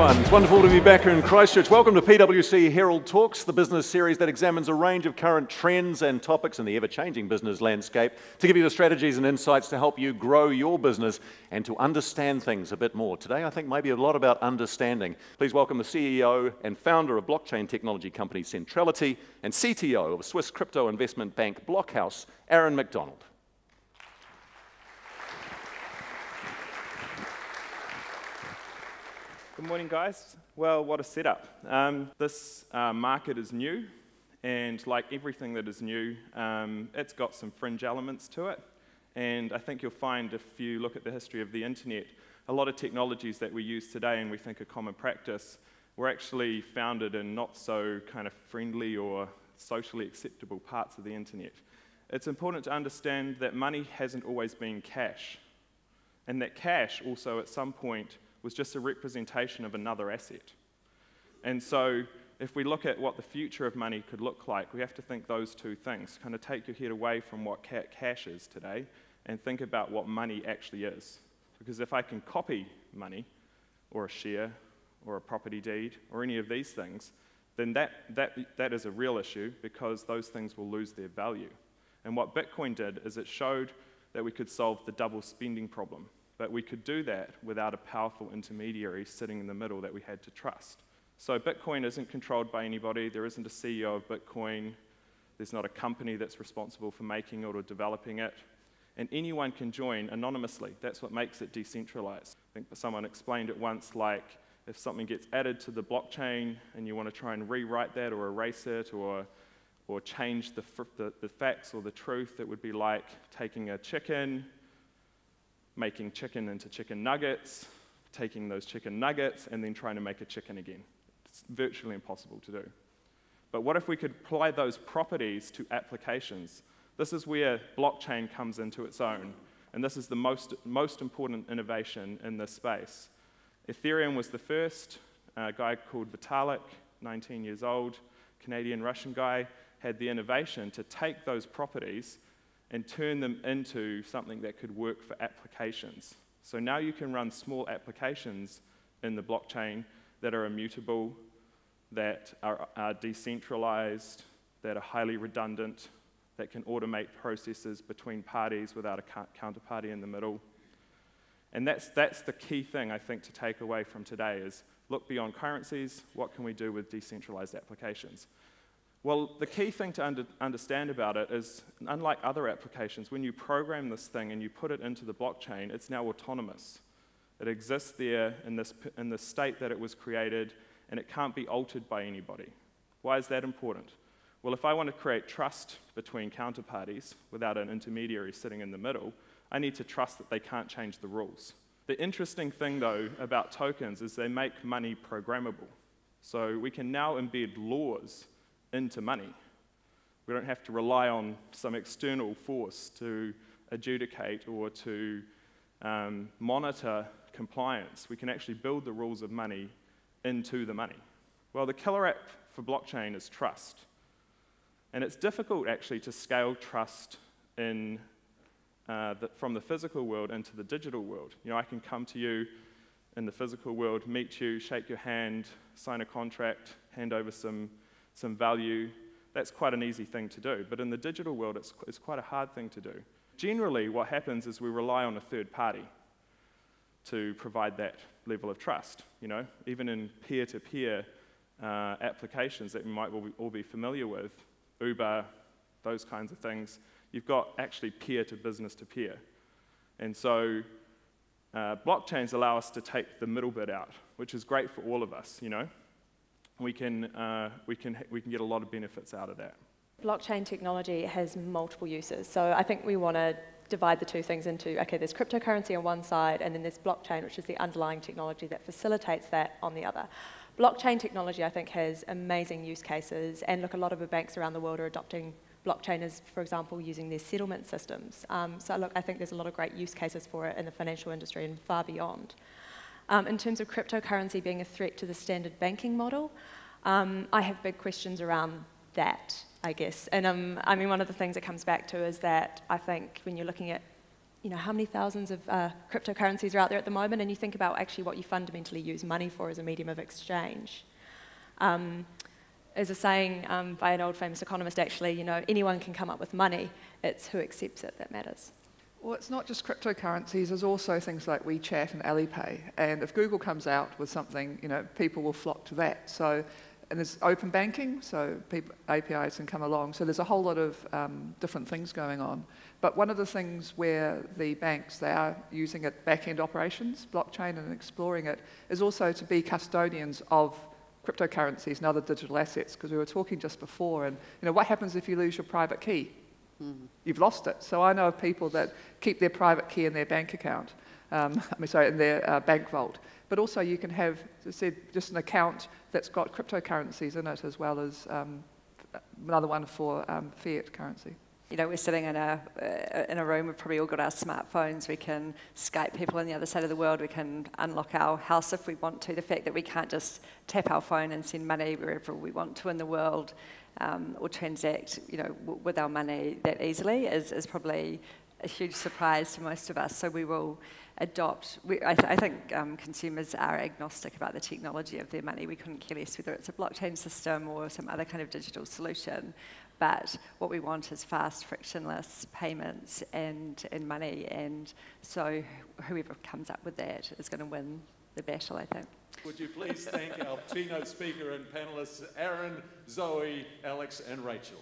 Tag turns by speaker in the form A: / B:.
A: everyone. It's wonderful to be back here in Christchurch. Welcome to PwC Herald Talks, the business series that examines a range of current trends and topics in the ever-changing business landscape to give you the strategies and insights to help you grow your business and to understand things a bit more. Today, I think maybe a lot about understanding. Please welcome the CEO and founder of blockchain technology company Centrality and CTO of Swiss crypto investment bank Blockhouse, Aaron McDonald.
B: Good morning, guys. Well, what a setup. This market is new, and like everything that is new, it's got some fringe elements to it. And I think you'll find, if you look at the history of the internet, a lot of technologies that we use today and we think are common practice were actually founded in not so kind of friendly or socially acceptable parts of the internet. It's important to understand that money hasn't always been cash, and that cash also at some point was just a representation of another asset. And so if we look at what the future of money could look like, we have to think those two things, kind of take your head away from what cash is today and think about what money actually is. Because if I can copy money or a share or a property deed or any of these things, then that is a real issue because those things will lose their value. And what Bitcoin did is it showed that we could solve the double spending problem. But we could do that without a powerful intermediary sitting in the middle that we had to trust. So Bitcoin isn't controlled by anybody. There isn't a CEO of Bitcoin. There's not a company that's responsible for making it or developing it. And anyone can join anonymously. That's what makes it decentralized. I think someone explained it once, like if something gets added to the blockchain and you want to try and rewrite that or erase it or change the facts or the truth, it would be like taking a chicken, making chicken into chicken nuggets, taking those chicken nuggets, and then trying to make a chicken again. It's virtually impossible to do. But what if we could apply those properties to applications? This is where blockchain comes into its own, and this is the most important innovation in this space. Ethereum was the first. A guy called Vitalik, 19 years old, Canadian-Russian guy, had the innovation to take those properties and turn them into something that could work for applications. So now you can run small applications in the blockchain that are immutable, that are decentralized, that are highly redundant, that can automate processes between parties without a counterparty in the middle. And that's the key thing, I think, to take away from today is look beyond currencies, what can we do with decentralized applications? Well, the key thing to understand about it is, unlike other applications, when you program this thing and you put it into the blockchain, it's now autonomous. It exists there in the state that it was created, and it can't be altered by anybody. Why is that important? Well, if I want to create trust between counterparties without an intermediary sitting in the middle, I need to trust that they can't change the rules. The interesting thing, though, about tokens is they make money programmable. So we can now embed laws into money. We don't have to rely on some external force to adjudicate or to monitor compliance. We can actually build the rules of money into the money. Well, the killer app for blockchain is trust. And it's difficult, actually, to scale trust from the physical world into the digital world. You know, I can come to you in the physical world, meet you, shake your hand, sign a contract, hand over some value. That's quite an easy thing to do. But in the digital world, it's quite a hard thing to do. Generally, what happens is we rely on a third party to provide that level of trust. You know, even in peer-to-peer applications that we might all be familiar with, Uber, those kinds of things, you've got actually peer-to-business-to-peer. And so blockchains allow us to take the middle bit out, which is great for all of us, you know. We can get a lot of benefits out of that.
C: Blockchain technology has multiple uses. So I think we want to divide the two things into, okay, there's cryptocurrency on one side, and then there's blockchain, which is the underlying technology that facilitates that on the other. Blockchain technology, I think, has amazing use cases, and look, a lot of the banks around the world are adopting blockchain as, for example, using their settlement systems. So look, I think there's a lot of great use cases for it in the financial industry and far beyond. In terms of cryptocurrency being a threat to the standard banking model, I have big questions around that, I guess. And I mean, one of the things it comes back to is that I think when you're looking at how many thousands of cryptocurrencies are out there at the moment, and you think about actually what you fundamentally use money for as a medium of exchange. There's a saying by an old famous economist, actually, anyone can come up with money. It's who accepts it that matters.
D: Well, it's not just cryptocurrencies, there's also things like WeChat and Alipay. And if Google comes out with something, people will flock to that. And there's open banking, so APIs can come along. So there's a whole lot of different things going on. But one of the things where the banks, they are using it back-end operations, blockchain, and exploring it, is also to be custodians of cryptocurrencies and other digital assets, because we were talking just before, and what happens if you lose your private key? You've lost it. So I know of people that keep their private key in their bank account, in their bank vault. But also you can have, as I said, just an account that's got cryptocurrencies in it, as well as another one for fiat currency.
E: We're sitting in a room, we've probably all got our smartphones, we can Skype people on the other side of the world, we can unlock our house if we want to. The fact that we can't just tap our phone and send money wherever we want to in the world, or transact, with our money that easily is probably a huge surprise to most of us. So we will adopt. I think consumers are agnostic about the technology of their money. We couldn't care less whether it's a blockchain system or some other kind of digital solution. But what we want is fast, frictionless payments and money. And so whoever comes up with that is going to win the battle, I think.
A: Would you please thank our keynote speaker and panelists, Aaron, Zoe, Alex, and Rachel.